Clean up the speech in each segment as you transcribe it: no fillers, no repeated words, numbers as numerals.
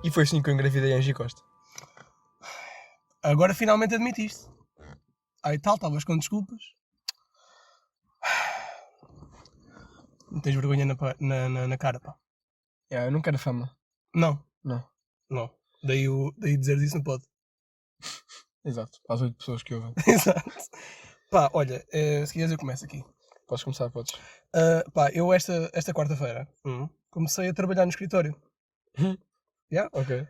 E foi assim que eu engravidei a Angie Costa. Agora finalmente admitiste. Aí tal, estavas com desculpas. Não tens vergonha na cara, pá. Eu não quero fama. Não. Não. Daí dizeres isso não pode. Exato. Para as 8 pessoas que ouvem. Exato. Pá, olha, se quiseres eu começo aqui. Podes começar, podes. Pá, eu esta quarta-feira comecei a trabalhar no escritório. Yeah? Ok.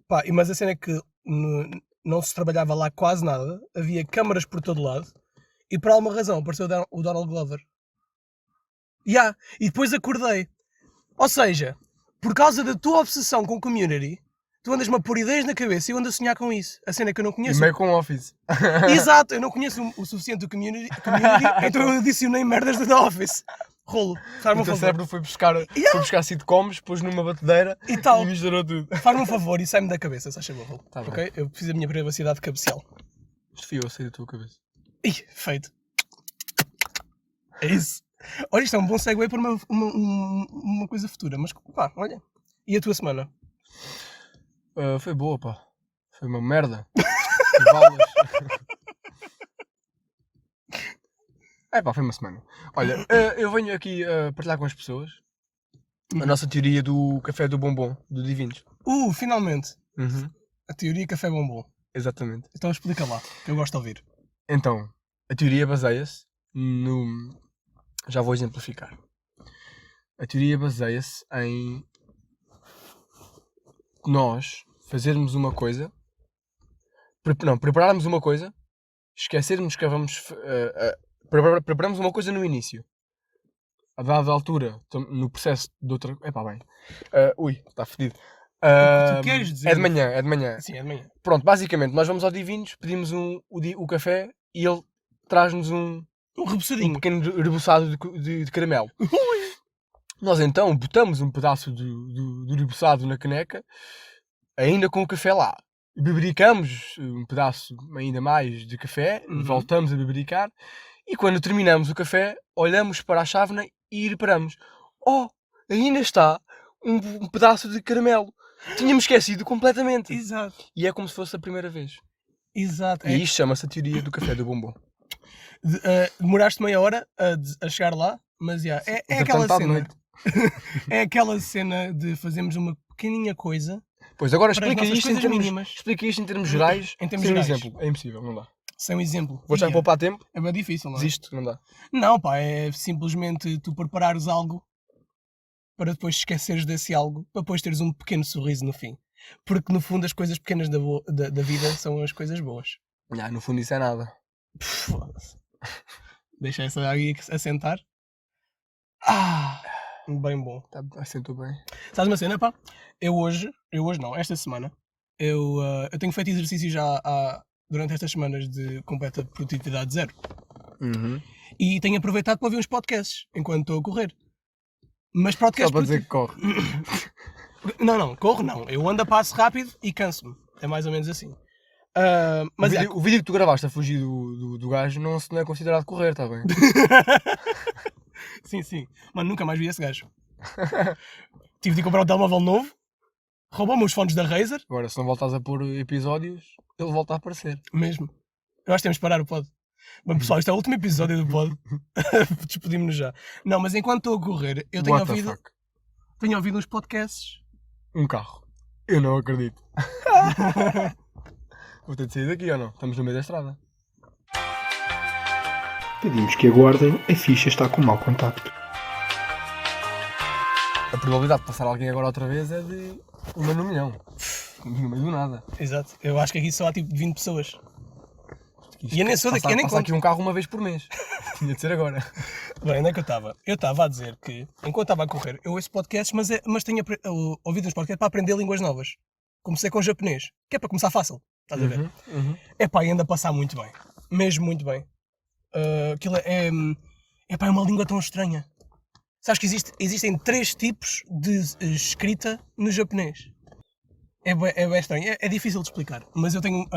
Pá, mas a cena é que não se trabalhava lá quase nada, havia câmaras por todo lado e por alguma razão apareceu o Donald Glover. E depois acordei. Ou seja, por causa da tua obsessão com community, tu andas-me a pôr ideias na cabeça e eu ando a sonhar com isso. A cena é que eu não E conheço. meio com Office. Exato, eu não conheço o suficiente do community então eu adicionei merdas da The Office. Rolo, faz-me O um teu favor. cérebro foi buscar sitcoms, pôs numa batedeira E tal. e misturou tudo. Faz-me um favor e sai-me da cabeça, se achas bom, Rolo. Tá bem. Ok? Eu preciso da minha privacidade cabecial. Isto fui eu a sair da tua cabeça. Ih, feito. É isso. Olha, isto é um bom segue para uma coisa futura. Mas pá, olha. E a tua semana? Foi boa, pá. Foi uma merda. Tive aulas. Pá, foi uma semana. Olha, eu venho aqui partilhar com as pessoas a nossa teoria do café do bombom, do Divinos. Finalmente. Uhum. A teoria café bombom. Exatamente. Então explica lá, que eu gosto de ouvir. Então, a teoria baseia-se no... Já vou exemplificar. A teoria baseia-se em nós fazermos uma coisa, prepararmos uma coisa, esquecermos que vamos... preparamos uma coisa no início. A dada altura, no processo de outra... está fedido. O que tu queres dizer? É de manhã. Sim, é de manhã. Pronto, basicamente, nós vamos ao Divinos, pedimos o café e ele traz-nos um Rebocadinho. pequeno reboçado de caramelo. Nós então botamos um pedaço do reboçado na caneca, ainda com o café lá. Bebericamos um pedaço ainda mais de café, voltamos a bebericar e quando terminamos o café, olhamos para a chávena e reparamos: oh, ainda está um pedaço de caramelo. Tínhamos esquecido completamente. Exato. E é como se fosse a primeira vez. Exato. E isto chama-se a teoria do café do bombom. Demoraste meia hora a chegar lá, mas é aquela Entretanto, à cena. noite. É aquela cena de fazermos uma pequenina coisa. Pois, agora Para as explica nossas isto, coisas mínimas. explica isto em termos gerais. Em termos sem gerais. exemplo. É impossível, não dá. Sem um exemplo. Vou já poupar tempo. É bem difícil, não é? Desisto, não dá. Não, pá, é simplesmente tu preparares algo para depois esqueceres desse algo, para depois teres um pequeno sorriso no fim. Porque no fundo as coisas pequenas da vida são as coisas boas. No fundo isso é nada. Foda-se. Deixa essa aí assentar. Bem bom. Assentou bem. Sabes uma cena, pá? Eu hoje não, esta semana, eu tenho feito exercício já durante estas semanas de completa produtividade zero. E tenho aproveitado para ouvir uns podcasts enquanto estou a correr. Mas podcasts... Só para dizer que corre. Não, corro não. Eu ando a passo rápido e canso-me. É mais ou menos assim. Mas o vídeo que tu gravaste a fugir do gajo não é considerado correr, está bem? Sim. Mano, nunca mais vi esse gajo. Tive de comprar um telemóvel novo. Roubou-me os fones da Razer. Agora, se não voltares a pôr episódios, ele volta a aparecer. Mesmo. Eu acho que temos de parar o pod. Bem, pessoal, isto é o último episódio do pod. Despedimos-nos já. Não, mas enquanto estou a correr, eu tenho ouvido uns podcasts. Um carro. Eu não acredito. Vou ter de sair daqui ou não? Estamos no meio da estrada. Pedimos que aguardem, a ficha está com mau contacto. A probabilidade de passar alguém agora outra vez é de 1 no milhão. No meio do nada. Exato. Eu acho que aqui só há tipo 20 pessoas. E eu nem sou daqui, eu nem conto. Passa aqui um carro uma vez por mês. Tinha de ser agora. Bem, onde é que eu estava? Eu estava a dizer que, enquanto estava a correr, eu ouço podcasts, mas tenho ouvido uns podcasts para aprender línguas novas. Comecei com japonês, que é para começar fácil. Estás a ver? E anda a passar muito bem. Mesmo muito bem. Aquilo é uma língua tão estranha. Sabes que existem 3 tipos de escrita no japonês. É bem estranho. É difícil de explicar. Mas eu tenho,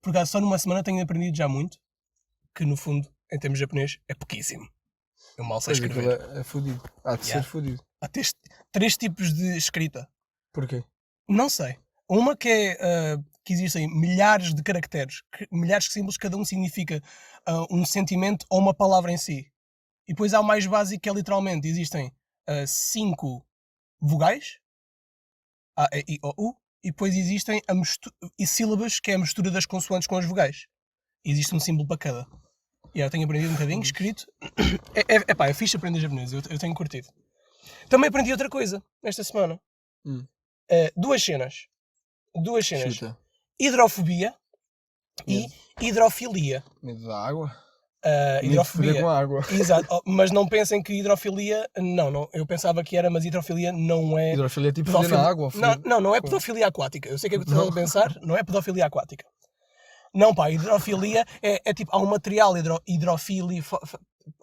por acaso, só numa semana tenho aprendido já muito. Que no fundo, em termos de japonês, é pouquíssimo. Eu mal sei escrever. É fodido. Há de ser fodido. Há 3 tipos de escrita. Porquê? Não sei. Uma que é que existem milhares de caracteres, milhares de símbolos, cada um significa um sentimento ou uma palavra em si. E depois há o mais básico, que é literalmente, existem 5 vogais, A, E, I, O, U, e depois existem e sílabas, que é a mistura das consoantes com as vogais. E existe um símbolo para cada. E eu tenho aprendido um bocadinho, escrito. É fixe aprender japonês, eu tenho curtido. Também aprendi outra coisa, esta semana. Duas cenas. Chuta. Hidrofobia e Medo. hidrofilia. Medo da água? Hidrofobia. Com a água. Exato, mas não pensem que hidrofilia. Não, eu pensava que era, mas hidrofilia não é. Hidrofilia é tipo foder na água? Não é pedofilia aquática. Eu sei que é o que tu estás a pensar, não é pedofilia aquática. Não, pá, hidrofilia é tipo, há um material hidrofílio,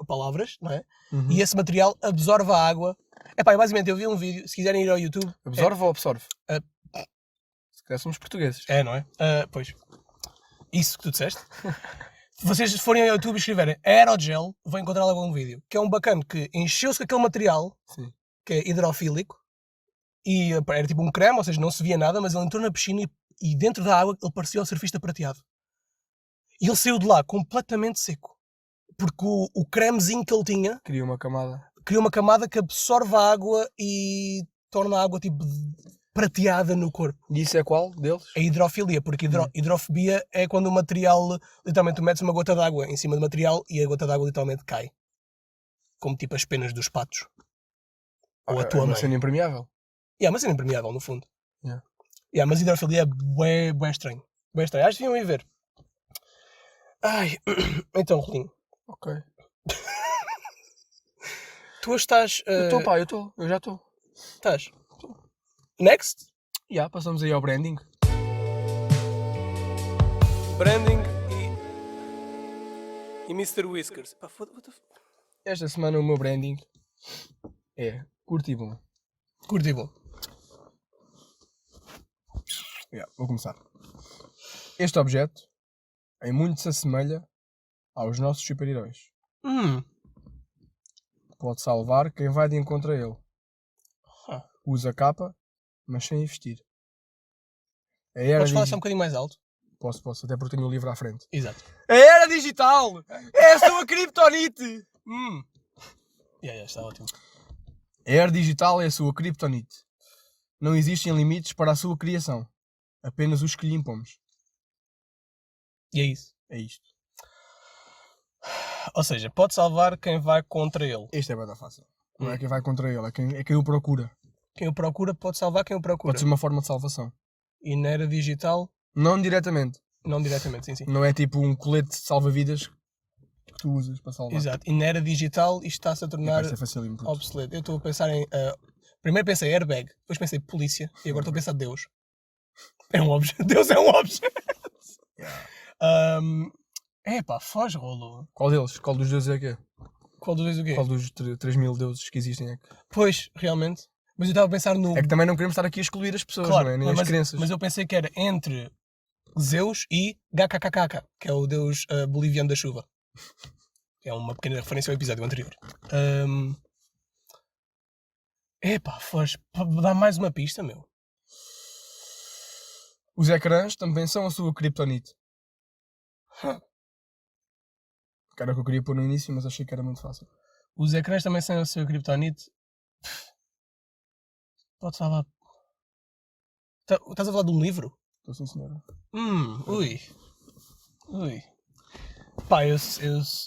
palavras, não é? Uhum. E esse material absorve a água. Basicamente eu vi um vídeo, se quiserem ir ao YouTube. Absorve ou absorve? Se calhar somos portugueses. Não é? Pois. Isso que tu disseste. Se vocês forem ao YouTube e escreverem aerogel, vão encontrar logo um vídeo. Que é um bacana que encheu-se com aquele material, Sim. que é hidrofílico, e era tipo um creme, ou seja, não se via nada, mas ele entrou na piscina e dentro da água ele parecia o surfista prateado. E ele saiu de lá completamente seco. Porque o cremezinho que ele tinha Cria uma camada que absorve a água e torna a água tipo prateada no corpo. E isso é qual deles? A hidrofilia, porque hidrofobia é quando o material, literalmente, tu metes uma gota de água em cima do material e a gota de água literalmente cai. Como tipo as penas dos patos. Ou a tua mãe. Uma cena impermeável. Mas é impermeável, no fundo. Yeah. Mas hidrofilia é bué estranho. Bué estranho. Acho que deviam ir ver. Então, Rolinho. Ok. Tu estás... Eu já estou. Estás? Next? Passamos aí ao branding. Branding e Mr. Whiskers. Esta semana o meu branding é curto e bom. Curti bom. Vou começar. Este objeto em muito se assemelha aos nossos super-heróis. Pode salvar quem vai de encontro a ele. Usa capa, mas sem vestir. Podes falar só um bocadinho mais alto? Posso, até porque tenho o livro à frente. Exato. A era digital é a sua criptonite. Está ótimo. A era digital é a sua criptonite. Não existem limites para a sua criação. Apenas os que lhe impomos. E é isso. É isto. Ou seja, pode salvar quem vai contra ele. Este é bem fácil. Não é quem vai contra ele, é quem o procura. Quem o procura pode salvar quem o procura. Pode ser uma forma de salvação. E na era digital... Não diretamente. Não diretamente, sim. Não é tipo um colete de salva-vidas que tu usas para salvar. Exato. E na era digital isto está-se a tornar obsoleto. Eu estou a pensar em... primeiro pensei airbag, depois pensei polícia e agora estou a pensar Deus. É um objeto. Deus é um objeto. Foge, Rolo. Qual deles? Qual dos deuses é que é? Qual dos dois o quê? Qual dos 3.000 deuses que existem é que... Pois, realmente. Mas eu estava a pensar no... É que também não queremos estar aqui a excluir as pessoas, claro, não é? Nem as crenças. Mas eu pensei que era entre Zeus e Gakakakaka, que é o deus boliviano da chuva. É uma pequena referência ao episódio anterior. Foge. Dá mais uma pista, meu. Os ecrãs também são a sua criptonite. Que era o que eu queria pôr no início, mas achei que era muito fácil. Os ecrãs também são a sua criptonite. Pode salvar. Estás a falar de um livro? Estou sim, senhora. Ui.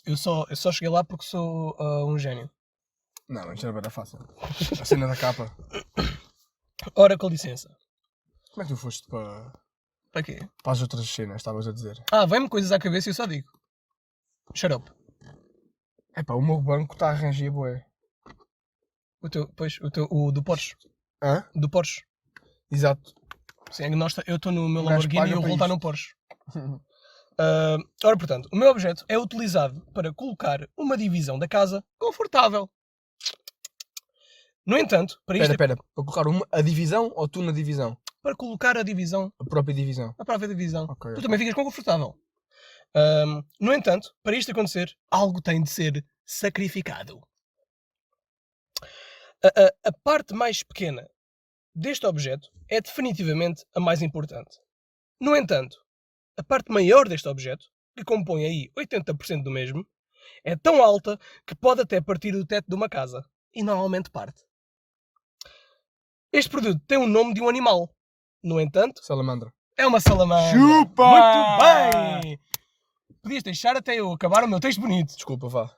Eu só cheguei lá porque sou um gênio. Não, isto era bem fácil. A cena da capa. Ora, com licença. Como é que tu foste para... Para quê? Para as outras cenas, estavas a dizer? Vem-me coisas à cabeça e eu só digo. Shut up. O meu banco está a ranger, bué. O do Porsche. Hã? Do Porsche. Exato. Sim, eu estou no meu O gajo Lamborghini e o Rolo está no Porsche. Ora, portanto, o meu objeto é utilizado para colocar uma divisão da casa confortável. No entanto, para isto... Espera. Para colocar a divisão ou tu na divisão? Para colocar a divisão. A própria divisão. A própria divisão. Okay, tu também ficas confortável. No entanto, para isto acontecer, algo tem de ser sacrificado. A parte mais pequena deste objeto é definitivamente a mais importante. No entanto, a parte maior deste objeto, que compõe aí 80% do mesmo, é tão alta que pode até partir do teto de uma casa. E normalmente parte. Este produto tem o nome de um animal. No entanto, Salamandra. é uma salamandra. Chupa! Muito bem! Podias deixar até eu acabar o meu texto bonito. Desculpa, vá.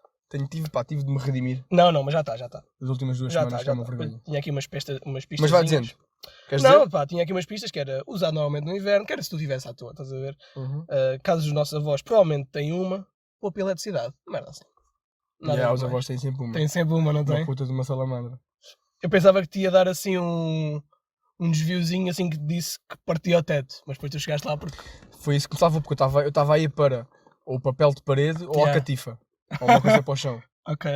Tive de me redimir Não, mas já está. as últimas 2 Já semanas, está, que é uma vergonha. Tinha aqui umas pistas. Mas vai dizendo. Queres Não, dizer? pá, tinha aqui umas pistas que era usado normalmente no inverno, que era se tu tivesse à toa, estás a ver? Uhum. Casos dos nossos avós provavelmente têm uma, ou pela eletricidade. Merda assim. Yeah, os demais. avós têm sempre uma. Tem sempre uma, não tem? Uma puta de uma salamandra. Eu pensava que te ia dar assim um desviozinho assim que disse que partia o teto, mas depois tu chegaste lá porque. Foi isso que começava, porque eu estava aí para ou papel de parede ou a Yeah. catifa. Ou uma coisa para o chão. Ok.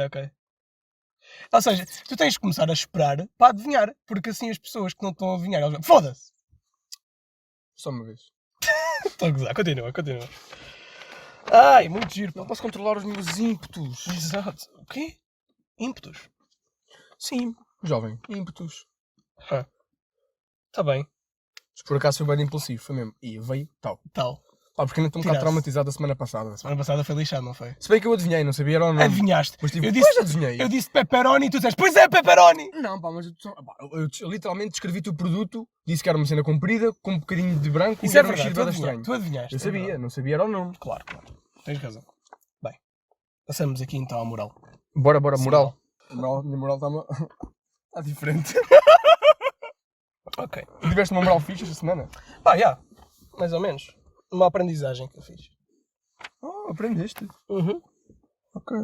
Ou seja, tu tens de começar a esperar para adivinhar, porque assim as pessoas que não estão a adivinhar, elas vão, foda-se! Só uma vez. Estou a gozar, continua. Ai, muito giro, pá. Não posso controlar os meus ímpetos. Exato. O quê? Ímpetos? Sim, jovem. Ímpetos. Está bem, Mas por acaso foi bem impulsivo, foi mesmo. E veio tal. tal. Pá, porque ainda estou um bocado Tirasse. traumatizado a semana passada. Semana passada foi lixado, não foi? Se bem que eu adivinhei, não sabia era o nome. Adivinhaste. Mas tipo, Eu pois disse, adivinhei. eu disse pepperoni e tu disseste, pois é, pepperoni! Não, pá, mas eu literalmente descrevi-te o produto, disse que era uma cena comprida, com um bocadinho de branco Isso e é era um verdade, cheiro estranho. tu adivinhaste. Eu é sabia, verdade. não sabia era o nome. Claro. Tens razão. Bem, passamos aqui então à moral. Bora, Sim, moral. Minha moral está está diferente. Ok. Tu tiveste uma moral fixe esta semana? Pá, já. Mais ou menos. Uma aprendizagem que eu fiz. Oh, aprendeste. Uhum. Ok.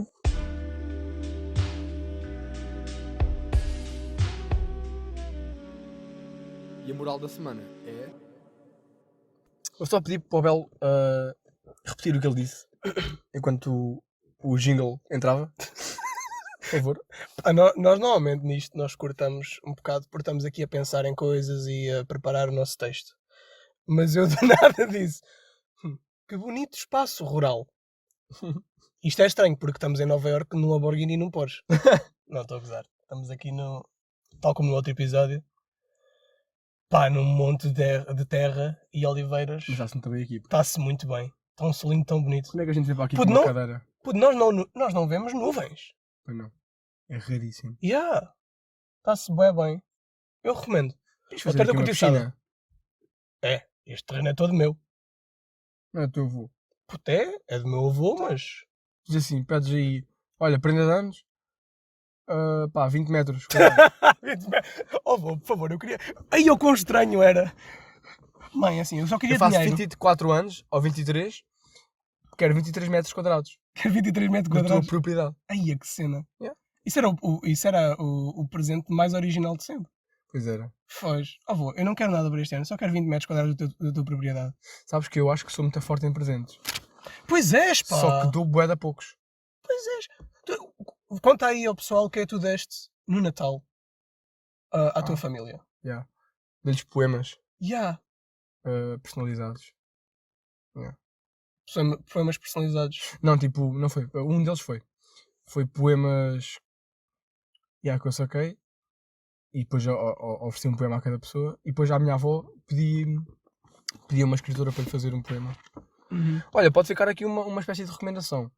E a moral da semana é... Eu só pedi para o Bel repetir o que ele disse enquanto o jingle entrava. Por favor. Nós normalmente nisto nós cortamos um bocado porque estamos aqui a pensar em coisas e a preparar o nosso texto. Mas eu de nada disse. Que bonito espaço rural. Isto é estranho porque estamos em Nova Iorque num Lamborghini e num Porsche. Não, estou a gozar. Estamos aqui no... Tal como no outro episódio. Pá, num monte de terra e oliveiras. Mas já-se também aqui. Está-se muito bem. Está um solinho tão bonito. Quando é que a gente vem para aqui Puto, com uma não- cadeira? Puto, nós não vemos nuvens. Pois não. É raríssimo. Está-se bem. Eu recomendo. Tens Vou ter da cortiçada. piscina. É, este terreno é todo meu. Não é teu avô. Puto, é do meu avô, mas... Diz assim, pedes aí, olha, prenda de anos, pá, 20 metros. Oh, avô, por favor, eu queria... Ai, eu quão estranho era. Mãe, assim, eu só queria Eu faço dinheiro. 24 anos, ou 23, quero 23 metros quadrados. Quero 23 metros Da tua quadrados. propriedade. Ai, que cena. Yeah. Isso era o presente mais original de sempre. Pois era. Foz. Oh, avô, eu não quero nada para este ano, só quero 20 metros quadrados da tua propriedade. Sabes que eu acho que sou muito forte em presentes. Pois és, pá. Só que dou bué de poucos. Pois és. Conta aí ao pessoal o que é que tu deste no Natal à tua família. Yeah. Dei-lhes poemas personalizados. Poemas personalizados. Não, tipo, não foi. Um deles foi. Foi poemas que eu saquei. E depois ofereci um poema a cada pessoa. E depois à minha avó pedi a uma escritora para lhe fazer um poema. Olha, pode ficar aqui uma espécie de recomendação.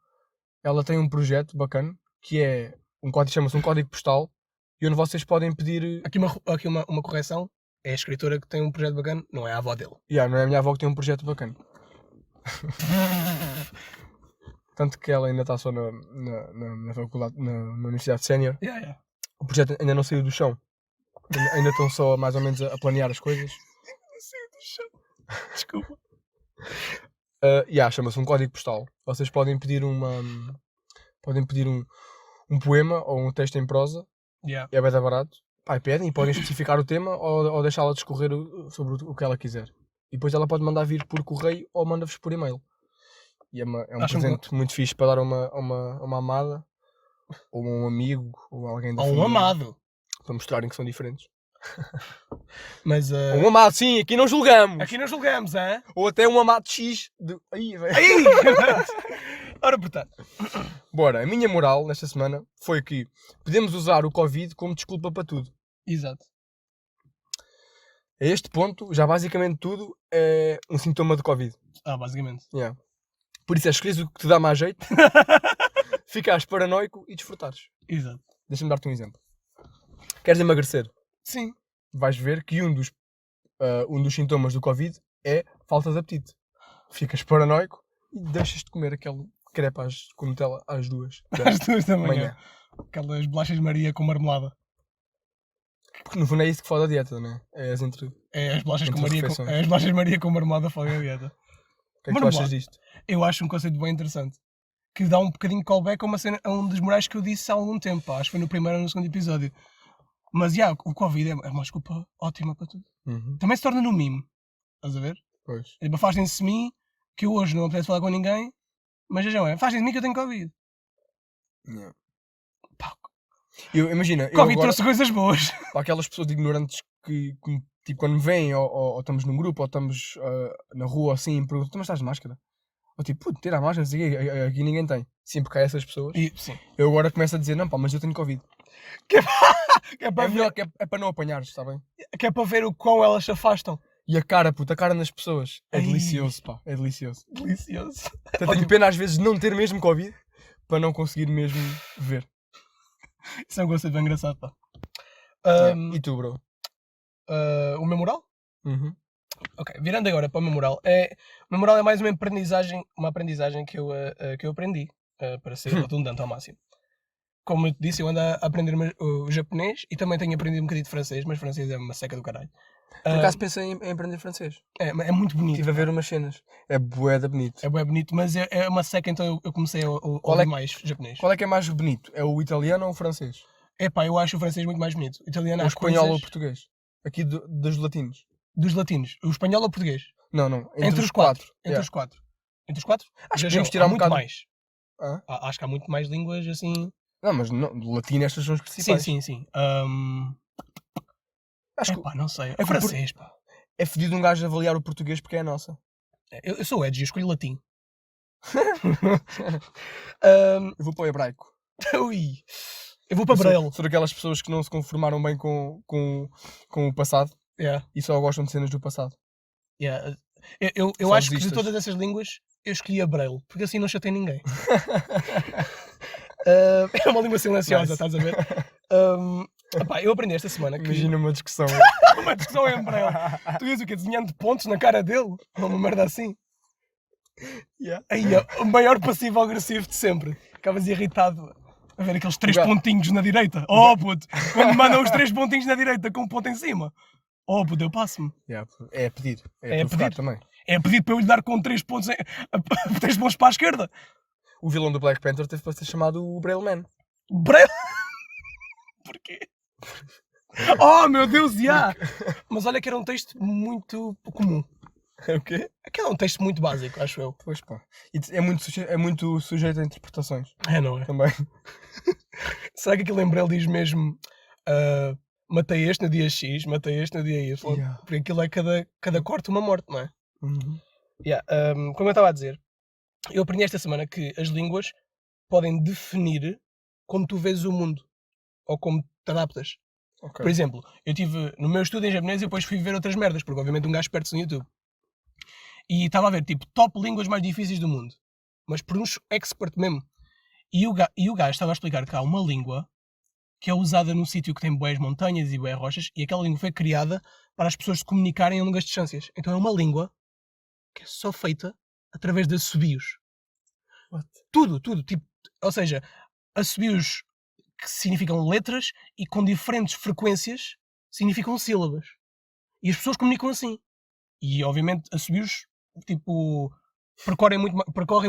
Ela tem um projeto bacana que é chama-se um código postal e onde vocês podem pedir. Aqui uma correção. É a escritora que tem um projeto bacana, não é a avó dele. Não é a minha avó que tem um projeto bacana. Tanto que ela ainda está só na faculdade, na Universidade Sénior. O projeto ainda não saiu do chão. Ainda estão só mais ou menos a planear as coisas. Não saiu do chão. Desculpa. Chama-se um código postal. Vocês podem pedir um poema ou um texto em prosa. É bem barato. Pedem e podem especificar o tema ou deixá-la discorrer sobre o que ela quiser. E depois ela pode mandar vir por correio ou manda-vos por e-mail. E é um presente muito fixe para dar a uma amada, ou um amigo, ou alguém da família. Ou um amado. Para mostrarem que são diferentes. Mas, Ou um amado, sim, aqui não julgamos. Aqui não julgamos, hein? Ou até um amado X. Aí, velho. Ora, portanto. Bora, a minha moral nesta semana foi que podemos usar o Covid como desculpa para tudo. Exato. A este ponto, já basicamente tudo é um sintoma de Covid. Basicamente. Yeah. Por isso é escolhes o que te dá mais jeito, ficares paranoico e desfrutares. Exato. Deixa-me dar-te um exemplo. Queres emagrecer? Sim. Vais ver que um dos sintomas do Covid é falta de apetite. Ficas paranoico e deixas de comer aquele crepe com Nutella às 2 da Às 2 da manhã. manhã. Aquelas bolachas Maria com marmelada. Porque no fundo é isso que fode a dieta, não é? É as entre... É as bolachas Entre com Maria refeições. é as bolachas Maria com marmelada fodem a dieta. O que é que tu Marmelada. achas disto? Eu acho um conceito bem interessante. Que dá um bocadinho de callback a, a um dos morais que eu disse há algum tempo. Acho que foi no primeiro ou no segundo episódio. Mas, o Covid é uma desculpa ótima para tudo. Uhum. Também se torna no mimo. Estás a ver? Pois. Tipo, afastem-se de mim, que eu hoje não apetece falar com ninguém, mas já é. Afastem-se de mim que eu tenho Covid. Yeah. Pá, Imagina, eu Covid agora, trouxe coisas boas. para aquelas pessoas ignorantes que tipo, quando me vêm ou estamos num grupo ou estamos na rua assim, perguntam, tu mas estás de máscara? Ou tipo, puto, tira a máscara, não sei o quê, aqui ninguém tem. Sempre que há essas pessoas, Sim. eu agora começo a dizer, não pá, mas eu tenho Covid. Que é para É melhor ver, é para não apanhares, está bem? que é para ver o quão elas se afastam. E a cara, puta, a cara nas pessoas. É Ai. delicioso, pá, é delicioso. Delicioso. Até tenho pena às vezes de não ter mesmo Covid, para não conseguir mesmo ver. Isso é um conceito bem engraçado, pá. E tu, bro? O meu moral? Uhum. Ok, virando agora para o meu moral. O meu moral é mais uma aprendizagem que eu aprendi, para ser redundante ao máximo. Como eu te disse, eu ando a aprender o japonês e também tenho aprendido um bocadinho de francês, mas francês é uma seca do caralho. Por acaso pensei em aprender francês. É muito bonito. Estive a ver umas cenas. É bué da bonito. É bem bonito, mas é uma seca, então eu comecei a ouvir mais japonês. Qual é que é mais bonito? É o italiano ou o francês? Epá, eu acho o francês muito mais bonito. O italiano O há espanhol ou o coisas português? Aqui dos latinos. dos latinos. O espanhol ou o português? Não. Entre os quatro. quatro. Entre os quatro. Entre os quatro? Acho que Já podemos tirar há um muito bocado. mais. Hã? Acho que há muito mais línguas assim. Não, mas não, do latino estas são as principais. Sim. Acho que Epá, não sei. É que o francês, pá. é fedido um gajo avaliar o português porque é a nossa. Eu sou edgy, eu escolho latim. Eu vou para o hebraico. Ui. Eu vou para Braille. Sou daquelas pessoas que não se conformaram bem com o passado Yeah. e só gostam de cenas do passado. Yeah. Eu Só acho que de desistas. todas essas línguas eu escolhi a Braille, porque assim não chatei ninguém. É uma língua silenciosa, Nice. estás a ver? Epá, eu aprendi esta semana que Imagina uma discussão. uma discussão em Braille. Tu ias o quê? Desenhando pontos na cara dele? Ou uma merda assim? Yeah. Aí, o maior passivo agressivo de sempre. Ficavas irritado a ver aqueles 3 Gajo. pontinhos na direita. Oh puto, quando me mandam os 3 pontinhos na direita com um ponto em cima. Oh puto, eu passo-me. Yeah, é a pedir. É a provocar pedir. também. É pedido para eu lhe dar com 3 pontos, 3 pontos para a esquerda. O vilão do Black Panther teve para ser chamado o Braille Man. Braille. Porquê? Oh meu Deus, já! Mas olha que era um texto muito comum. É o quê? Aquele é um texto muito básico, acho eu. Pois pá. E é muito sujeito a interpretações É, não é? também. Será que aquilo em Braille diz mesmo matei este no dia X, matei este no dia Y? Yeah. Porque aquilo é cada corte uma morte, não é? Uhum. Yeah, como eu estava a dizer, eu aprendi esta semana que as línguas podem definir como tu vês o mundo ou como te adaptas. Ok. Por exemplo, eu tive no meu estudo em japonês e depois fui ver outras merdas, porque obviamente um gajo perde-se no YouTube. E estava a ver, tipo, top línguas mais difíceis do mundo. Mas por uns expert mesmo. E o gajo estava a explicar que há uma língua que é usada num sítio que tem boas montanhas e boas rochas, e aquela língua foi criada para as pessoas se comunicarem a longas distâncias. Então é uma língua que é só feita através de assobios. What? Tudo. Tipo, ou seja, assobios que significam letras e com diferentes frequências significam sílabas. E as pessoas comunicam assim. E obviamente assobios, tipo, percorrem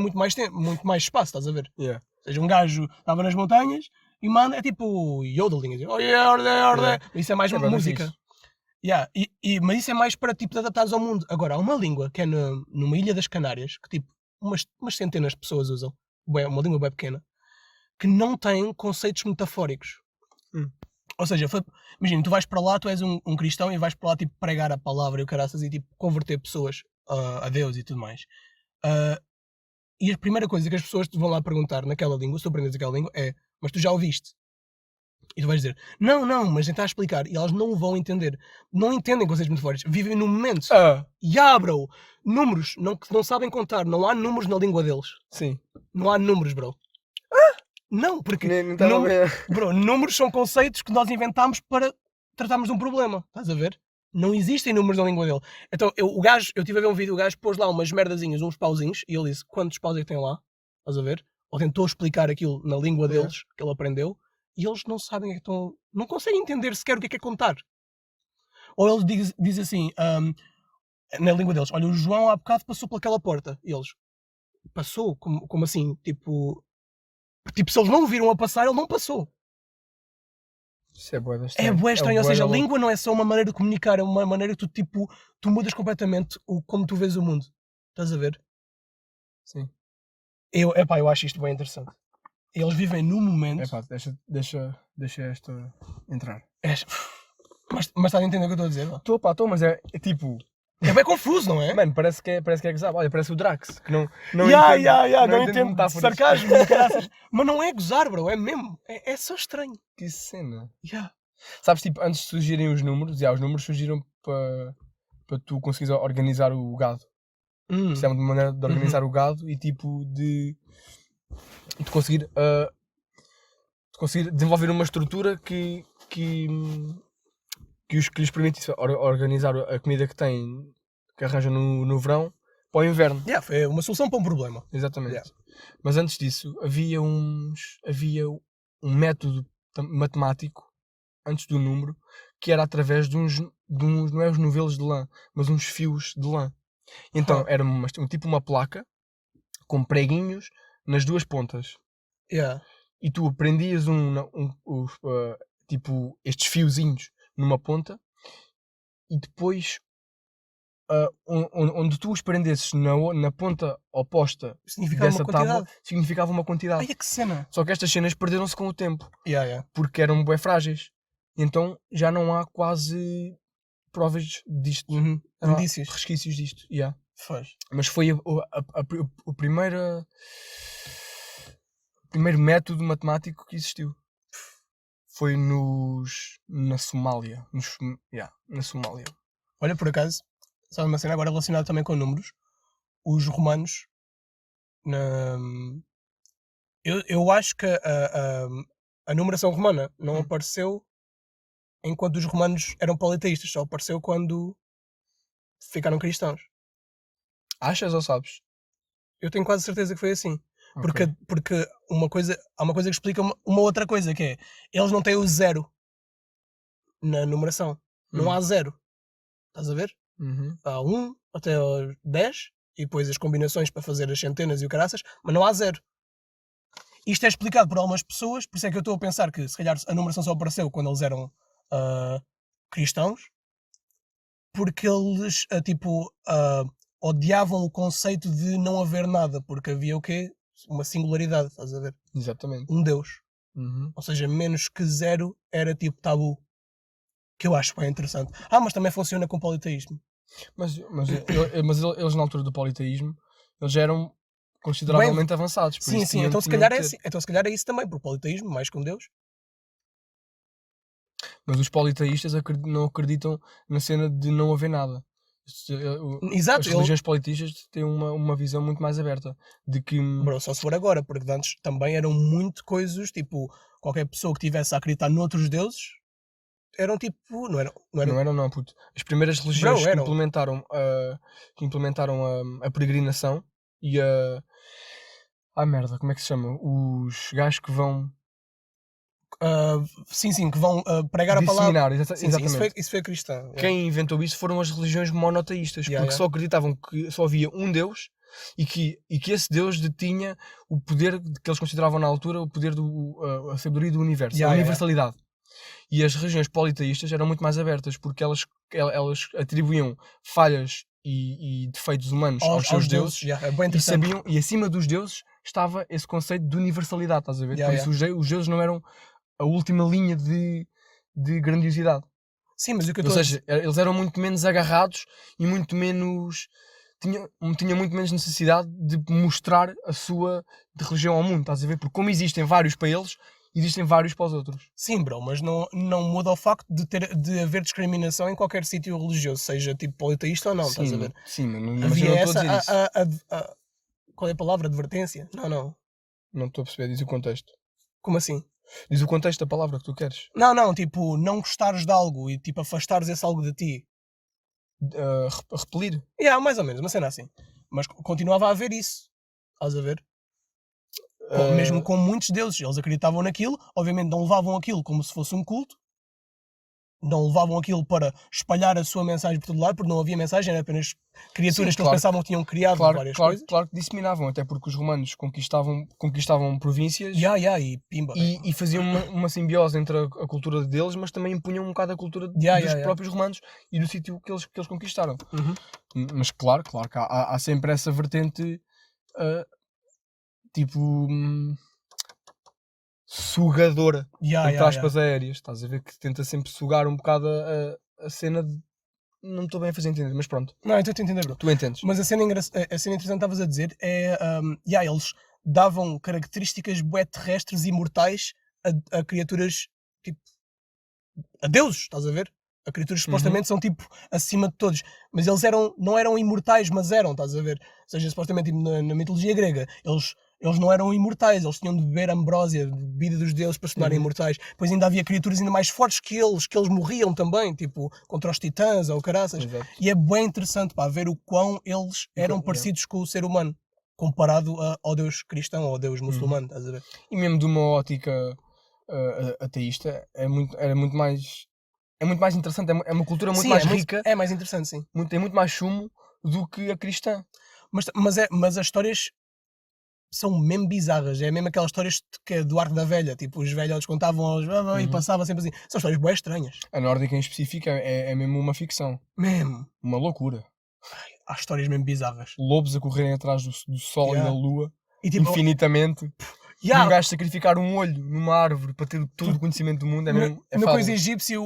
muito mais tempo, muito mais espaço, estás a ver? Yeah. Ou seja, um gajo estava nas montanhas e manda, é tipo yodeling, assim, oh yeah. Isso é mais É bem música. fixe. Yeah. Mas isso é mais para tipo de adaptares ao mundo. Agora, há uma língua que é numa ilha das Canárias, que tipo umas centenas de pessoas usam, uma língua bem pequena, que não tem conceitos metafóricos. Ou seja, imagina, tu vais para lá, tu és um cristão e vais para lá tipo pregar a palavra e o caraças e tipo converter pessoas a Deus e tudo mais. E a primeira coisa que as pessoas te vão lá perguntar naquela língua, se tu aprendes aquela língua, é: mas tu já ouviste? E tu vais dizer, não, mas tentar explicar. E elas não vão entender. Não entendem conceitos metafóricos. Vivem no momento. Bro. Números. Não sabem contar. Não há números na língua deles. Sim. Não há números, bro. Não, porque Nem estava a ver. bro, números são conceitos que nós inventámos para tratarmos de um problema. Estás a ver? Não existem números na língua dele. Então, eu estive a ver um vídeo, o gajo pôs lá umas merdazinhas, uns pauzinhos, e ele disse, quantos paus é que tem lá? Estás a ver? Ou tentou explicar aquilo na língua deles, que ele aprendeu, e eles não sabem o que estão... Não conseguem entender sequer o que é contar. Ou eles dizem assim, na língua deles, olha, o João há bocado passou pelaquela porta. E eles, passou? Como assim? Tipo, se eles não o viram a passar, ele não passou. Isso é bué É bué estranho, ou seja, a língua não é só uma maneira de comunicar, é uma maneira que tu mudas completamente como tu vês o mundo. Estás a ver? Sim. Eu acho isto bem interessante. Eles vivem no momento... Deixa esta entrar. Mas estás a entender o que eu estou a dizer? Estou, mas é tipo... É bem confuso, não é? Mano, parece que é gozado. Olha, parece o Drax, que não entendo metáforas. sarcasmo, caraças. Mas não é gozar, bro, é mesmo. É só estranho. Que cena. Yeah. Sabes, tipo, antes de surgirem os números, os números surgiram para tu conseguires organizar o gado. Isso é uma maneira de organizar o gado e tipo de conseguir desenvolver uma estrutura que lhes permitisse organizar a comida que arranjam no verão para o inverno. Foi uma solução para um problema. Exatamente. Yeah. Mas antes disso havia um método matemático antes do número que era através de uns não é os novelos de lã, mas uns fios de lã. Então era tipo uma placa com preguinhos nas duas pontas. Yeah. E tu prendias tipo estes fiozinhos numa ponta e depois onde tu os prendesses na ponta oposta dessa tábua significava uma quantidade. Ai, que cena! Só que estas cenas perderam-se com o tempo. Yeah. Porque eram bué frágeis. Então já não há quase provas disto. Indícios. Resquícios disto. Yeah. Faz. Mas foi o primeiro método matemático que existiu. Foi na Somália. Na Somália. Olha, por acaso, sabe uma cena agora relacionada também com números? Os romanos... Eu acho que a numeração romana não apareceu enquanto os romanos eram politeístas. Só apareceu quando ficaram cristãos. Achas ou sabes? Eu tenho quase certeza que foi assim. Okay. Porque há uma coisa que explica uma outra coisa, que é, eles não têm o zero na numeração. Não há zero. Estás a ver? Há 1 até aos 10 e depois as combinações para fazer as centenas e o caraças, mas não há zero. Isto é explicado por algumas pessoas, por isso é que eu estou a pensar que se calhar a numeração só apareceu quando eles eram cristãos, porque eles odiavam o conceito de não haver nada, porque havia o quê? Uma singularidade, estás a ver? Exatamente. Um Deus. Ou seja, menos que zero era tipo tabu. Que eu acho bem interessante. Mas também funciona com politeísmo. Mas eles na altura do politeísmo, eles já eram consideravelmente avançados. Sim, então se calhar é isso também, porque o politeísmo, mais que um Deus. Mas os politeístas não acreditam na cena de não haver nada. Exato. As religiões politeístas têm uma visão muito mais aberta de que... Bro, só se for agora, porque antes também eram muito coisas, tipo, qualquer pessoa que tivesse a acreditar noutros deuses eram tipo, não eram, puto. As primeiras religiões que implementaram a peregrinação e como é que se chama? Os gajos que vão... que vão pregar a palavra. Exatamente. Isso foi cristão. Quem inventou isso foram as religiões monoteístas, porque só acreditavam que só havia um Deus e que esse Deus detinha o poder que eles consideravam na altura o poder a sabedoria do universo, a universalidade. E as religiões politeístas eram muito mais abertas, porque elas atribuíam falhas e defeitos humanos aos seus deuses e sabiam, e acima dos deuses estava esse conceito de universalidade, estás a ver? Por isso os deuses não eram a última linha de grandiosidade. Sim, mas Ou seja, eles eram muito menos agarrados e muito menos... Tinha muito menos necessidade de mostrar a sua religião ao mundo, estás a ver? Porque como existem vários para eles existem vários para os outros. Sim, bro, mas não muda o facto de haver discriminação em qualquer sítio religioso, seja tipo politeísta ou não, estás a ver? Sim, mas eu Havia não estou a essa, dizer isso. qual é a palavra? Advertência? Não. Não estou a perceber, diz o contexto. Como assim? Diz o contexto da palavra que tu queres. Não, tipo, não gostares de algo e tipo afastares esse algo de ti. Repelir. Mais ou menos, uma cena assim. Mas continuava a haver isso. Estás a ver? Ah, Mesmo com muitos deuses. Eles acreditavam naquilo, obviamente não levavam aquilo como se fosse um culto. Não levavam aquilo para espalhar a sua mensagem por todo lado, porque não havia mensagem, era apenas criaturas Sim, que claro eles pensavam que tinham criado várias coisas. Claro que disseminavam, até porque os romanos conquistavam províncias E pimba. e faziam uma simbiose entre a cultura deles, mas também impunham um bocado a cultura dos próprios romanos e do sítio que eles conquistaram. Uhum. Mas claro que há sempre essa vertente tipo sugadora, entre aspas aéreas. Estás a ver que tenta sempre sugar um bocado a cena de... Não estou bem a fazer entender, mas pronto. Não, então eu te entendo, bro. Tu entendes. Mas a cena interessante que estavas a dizer é... eles davam características bué terrestres e mortais a criaturas, tipo... a deuses, estás a ver? A criaturas supostamente são tipo acima de todos. Mas eles não eram imortais, mas eram, estás a ver? Ou seja, supostamente tipo, na mitologia grega, eles não eram imortais, eles tinham de beber ambrósia, bebida dos deuses para se tornarem imortais. Depois ainda havia criaturas ainda mais fortes que eles morriam também, tipo, contra os titãs ou caraças. Exato. E é bem interessante para ver o quão eles eram parecidos com o ser humano, comparado ao deus cristão ou ao deus muçulmano, estás a ver? E mesmo de uma ótica ateísta, é muito mais interessante, é uma cultura muito mais rica. É mais interessante, sim. Tem muito mais sumo do que a cristã. Mas as histórias são mesmo bizarras. É mesmo aquelas histórias que é do Arco da Velha. Tipo, os velhotes contavam e passava sempre assim. São histórias bem estranhas. A nórdica em específico é mesmo uma ficção. Mesmo. Uma loucura. Há histórias mesmo bizarras. Lobos a correrem atrás do sol e da lua. E, tipo, infinitamente. E um gajo sacrificar um olho numa árvore para ter todo o conhecimento do mundo. Na coisa egípcia,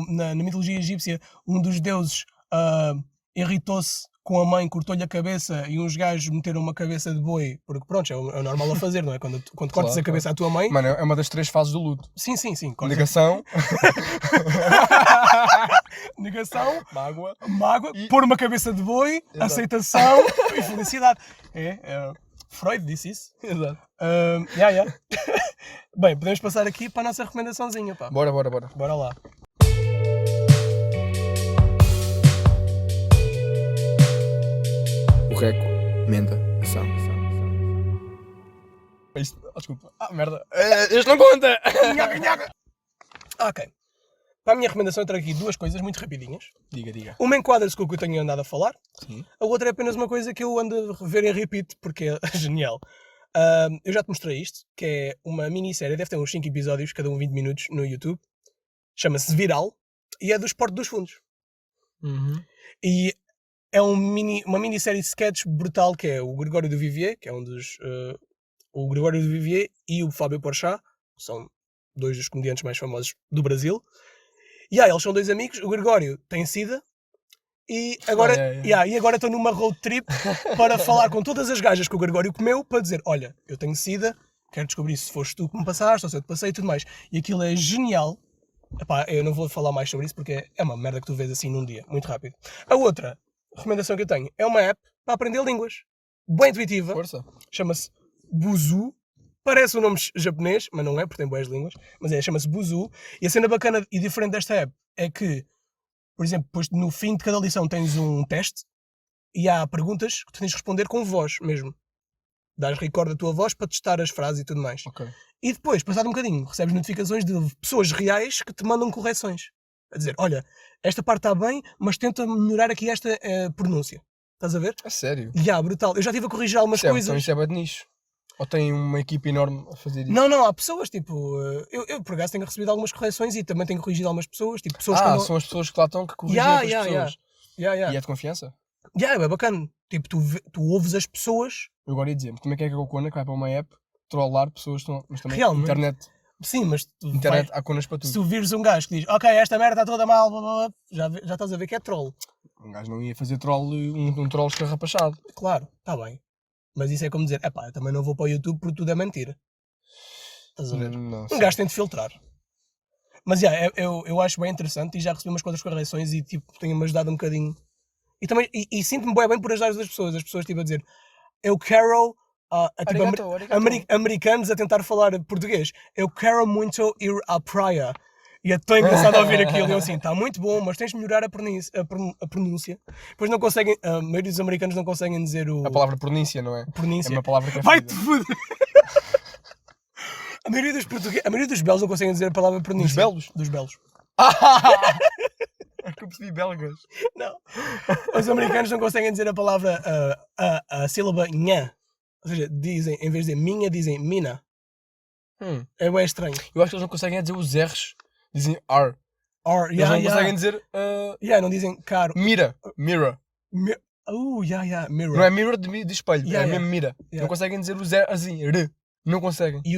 na mitologia egípcia, um dos deuses irritou-se com a mãe, cortou-lhe a cabeça e uns gajos meteram uma cabeça de boi, porque pronto, é o normal a fazer, não é? Quando cortas a cabeça à tua mãe... Mano, é uma das 3 fases do luto. Sim. Negação. Negação. Mágoa. Pôr uma cabeça de boi. Exato. Aceitação e felicidade. Freud disse isso. Exato. Bem, podemos passar aqui para a nossa recomendaçãozinha, pá. Bora. Bora lá. Recomendação. Desculpa. Merda. Este não conta. Ok. Para a minha recomendação eu trago aqui 2 coisas muito rapidinhas. Diga. Uma enquadra-se com o que eu tenho andado a falar. Sim. A outra é apenas uma coisa que eu ando a ver em repeat, porque é genial. Eu já te mostrei isto, que é uma minissérie, deve ter uns 5 episódios, cada um 20 minutos, no YouTube. Chama-se Viral e é do Esporte dos Fundos. E é uma minissérie de sketches brutal, que é o Gregório do Vivier, que é um dos... o Gregório do Vivier e o Fábio Porchat, que são 2 dos comediantes mais famosos do Brasil. Eles são 2 amigos. O Gregório tem SIDA e agora e agora estou numa road trip para falar com todas as gajas que o Gregório comeu para dizer, olha, eu tenho SIDA, quero descobrir se foste tu que me passaste ou se eu te passei e tudo mais. E aquilo é genial. Epá, eu não vou falar mais sobre isso porque é uma merda que tu vês assim num dia, muito rápido. A outra recomendação que eu tenho é uma app para aprender línguas. Bem intuitiva. Força. Chama-se Buzu. Parece um nome japonês, mas não é, porque tem boas línguas. Mas chama-se Buzu. E a cena bacana e diferente desta app é que, por exemplo, depois no fim de cada lição tens um teste e há perguntas que tu tens de responder com voz mesmo. Dás record da tua voz para testar as frases e tudo mais. Okay. E depois, passado um bocadinho, recebes notificações de pessoas reais que te mandam correções. A dizer, olha, esta parte está bem, mas tenta melhorar aqui esta pronúncia. Estás a ver? A sério? Brutal. Eu já estive a corrigir algumas coisas. Então isso é de nicho. Ou tem uma equipa enorme a fazer isso? Não, há pessoas, tipo... Eu por acaso tenho recebido algumas correções e também tenho corrigido algumas pessoas. Tipo, pessoas são as pessoas que lá estão que corrigem outras pessoas. E é de confiança? É bacana. Tipo, tu ouves as pessoas... Eu agora ia dizer, como é que a Cona que vai para uma app trollar pessoas, mas também realmente? Internet. Sim, mas... Internet há conas para tudo. Se tu vires um gajo que diz, ok, esta merda está toda mal, blá, blá, blá, já estás a ver que é troll. Um gajo não ia fazer troll, um troll escarrapachado. Claro, está bem. Mas isso é como dizer, eu também não vou para o YouTube porque tudo é mentira. Estás a ver? Não Um sei. gajo tem de filtrar. Mas, eu acho bem interessante e já recebi umas quantas correções e, tipo, tem-me ajudado um bocadinho. E também, e sinto-me bem por ajudar as pessoas. As pessoas, tipo, a dizer, eu quero... tipo, Arigato. americanos a tentar falar português. Eu quero muito ir à praia. E é tão engraçado ouvir aquilo. Eu assim, está muito bom, mas tens de melhorar a pronúncia. Depois não conseguem, a maioria dos americanos não conseguem dizer o... A palavra pronúncia, não é? É pronúncia. uma palavra que é Vai-te fodida. foder! A maioria dos belos não conseguem dizer a palavra pronúncia. Dos belos? Dos belos. É que eu percebi belgas. Não. Os americanos não conseguem dizer a palavra, a sílaba nha. Ou seja, dizem, em vez de dizer minha, dizem mina. É bem estranho. Eu acho que eles não conseguem dizer os R's. Dizem R. Or, Eles não conseguem dizer não dizem caro. mira. Mirror. Mirror. Não é mirror de espelho. Yeah, é mesmo mira. Yeah. Não conseguem dizer os R assim. R. Não conseguem. E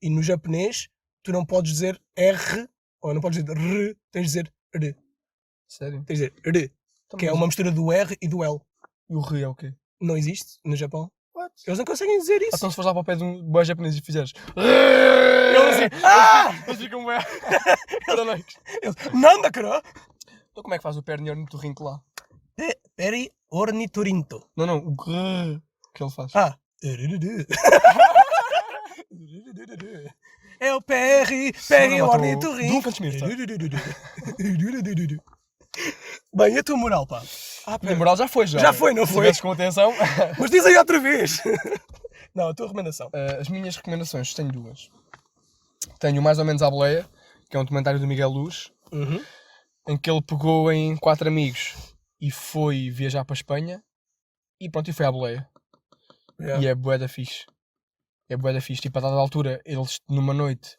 no japonês, tu não podes dizer R, ou não podes dizer R, tens de dizer R. Sério? Tens de dizer R, Então, que é mas uma mistura do R e do L. E o R é o quê? Não existe no Japão. What? Eles não conseguem dizer isso. Então se fores lá para o pé de um boy japonês e fizeres Eles assim, eles ficam bem paranoicos. Nanda, cara! Então como é que faz o perna ornitorrinco lá? Peri ornitorinto. Não, o grrr que ele faz. É o PR ornitorrinco. Duncan Smith. Bem, e a tua moral, pá? A moral já foi, já. Já foi, não Se foi? tivesses com atenção. Mas diz aí outra vez. Não, a tua recomendação. As minhas recomendações, tenho duas. Tenho Mais ou Menos à Boleia, que é um documentário do Miguel Luz, em que ele pegou em 4 amigos e foi viajar para a Espanha e pronto, e foi à boleia. Yeah. E é bué da fixe. É bué da fixe. Tipo, a dada altura, eles numa noite...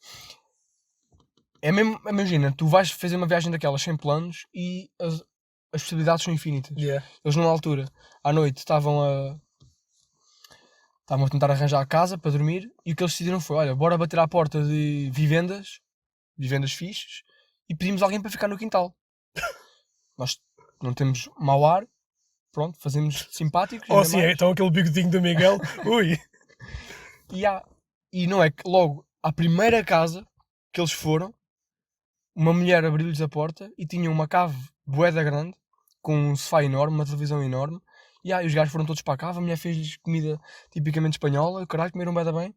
É mesmo, imagina, tu vais fazer uma viagem daquelas sem planos e as possibilidades são infinitas. Yeah. Eles numa altura, à noite, estavam a tentar arranjar a casa para dormir e o que eles decidiram foi, olha, bora bater à porta de vivendas fixes e pedimos alguém para ficar no quintal. Nós não temos mau ar, pronto, fazemos simpáticos. Oh, sim, então aquele bigodinho do Miguel. Ui. E não é que logo, à primeira casa que eles foram, uma mulher abriu-lhes a porta e tinha uma cave bué da grande, com um sofá enorme, uma televisão enorme. E os gajos foram todos para a cave, a mulher fez-lhes comida tipicamente espanhola, caralho, comeram bué da bem.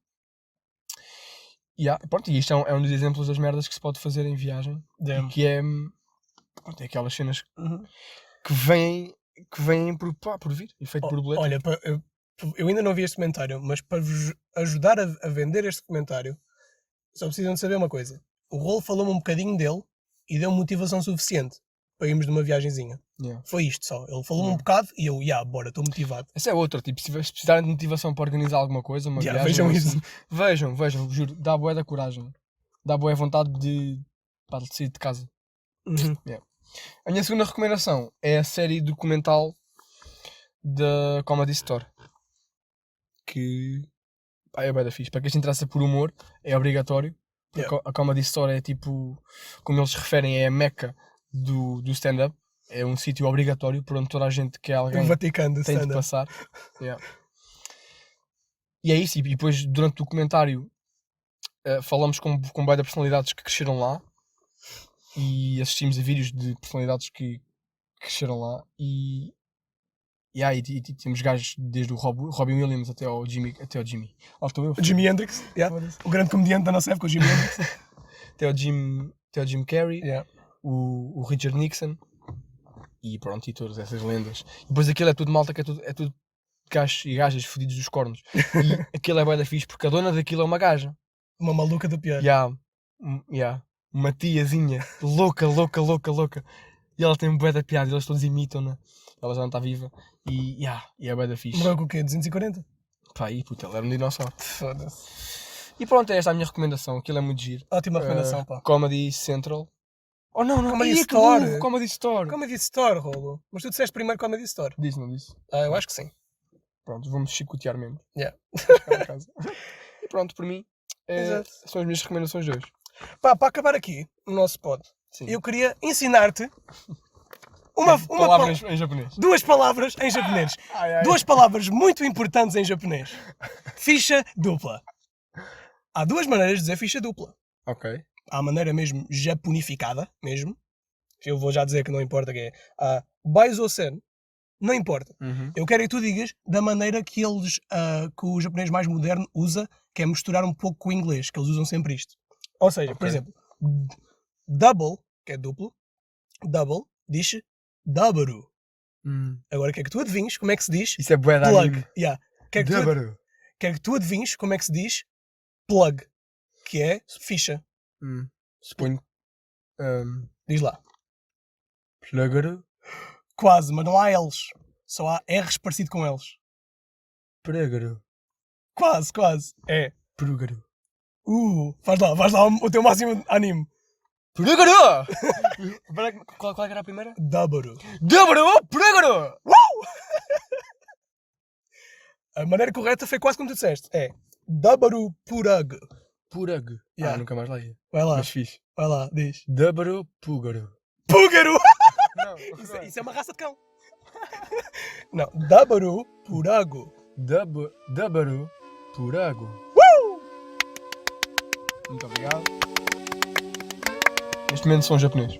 Pronto, e isto é um dos exemplos das merdas que se pode fazer em viagem. Damn. Que é, pronto, é aquelas cenas que vêm por vir, efeito borboleta. Olha, eu ainda não vi este comentário, mas para vos ajudar a vender este comentário, só precisam de saber uma coisa. O Rolo falou-me um bocadinho dele e deu motivação suficiente para irmos numa viagenzinha. Yeah. Foi isto só. Ele falou-me um bocado e eu, bora, estou motivado. Essa é outra, tipo, se precisarem de motivação para organizar alguma coisa, uma viagem... Vejam ou isso. assim, vejam, juro, dá bué da coragem. Dá bué vontade de sair de casa. A minha segunda recomendação é a série documental da Comedy Store. Que é bué da fixe. Para quem se interessa por humor, é obrigatório. A Comedy Store é tipo, como eles se referem, é a meca do stand-up. É um sítio obrigatório por onde toda a gente que é alguém O Vaticano tem de passar. E é isso. E depois, durante o documentário, falamos com bué de personalidades que cresceram lá. E assistimos a vídeos de personalidades que cresceram lá. E temos gajos desde o Robin Williams até ao Jimmy. Lá estou eu. Jimi Hendrix, o grande comediante da nossa época, o Jimi Hendrix. até ao Jim Carrey, o Richard Nixon e pronto, e todas essas lendas. E depois aquilo é tudo malta, que é tudo gajos e gajas fodidos dos cornos. E aquilo é bué da fixe porque a dona daquilo é uma gaja. Uma maluca da pior. Uma tiazinha louca. E ela tem bué da piada e eles todos imitam-na. Ela já não está viva. E é bué da fixe. Morreu com o quê? 240? Pá, aí puta, ela era um dinossauro. Foda-se. E pronto, é esta a minha recomendação. Aquilo é muito giro. Ótima recomendação, pá. Comedy Central. Oh não, Comedy Ih, Store. que burro, Comedy Store. Comedy Store, Rolo. Mas tu disseste primeiro Comedy Store. Disse, não disse? Eu acho que sim. Pronto, vamos chicotear mesmo. Yeah. Casa. E pronto, por mim, Exato. são as minhas recomendações de hoje. Pá, para acabar aqui o nosso pod, Sim. eu queria ensinar-te palavras em japonês. duas palavras em japonês. Duas palavras muito importantes em japonês. Ficha dupla. Há duas maneiras de dizer ficha dupla. Ok. Há a maneira mesmo japonificada, mesmo. Eu vou já dizer que não importa que é. Baizosen. Não importa. Uhum. Eu quero que tu digas da maneira que eles, que o japonês mais moderno usa, que é misturar um pouco com o inglês, que eles usam sempre isto. Ou seja, por Ok. exemplo, double, que é duplo, double, diz dabaru. Agora quero que tu adivinhes como é que se diz Isso é bué de plug. anime. Yeah. Quero que tu adivinhes como é que se diz plug, que é ficha. Suponho. Diz lá. Plugaro. Quase, mas não há L's. Só há R's parecido com L's. Pregaro. Quase, quase. É. Prugaro. Faz lá o teu máximo anime. Prugaro! Qual é que era a primeira? Dabaru. Dabaro! Prugaro! A maneira correta foi quase como tu disseste. É Dabaru Purag. Purag. Yeah. Nunca mais lá ia. Vai lá, Mas fixe. vai lá, diz. Dabaro Pugaro. Púgaro! Não, Isso é uma raça de cão. Não, Dabaru Purago. Dabaro Purago. Muito obrigado. Neste momento sou um japonês.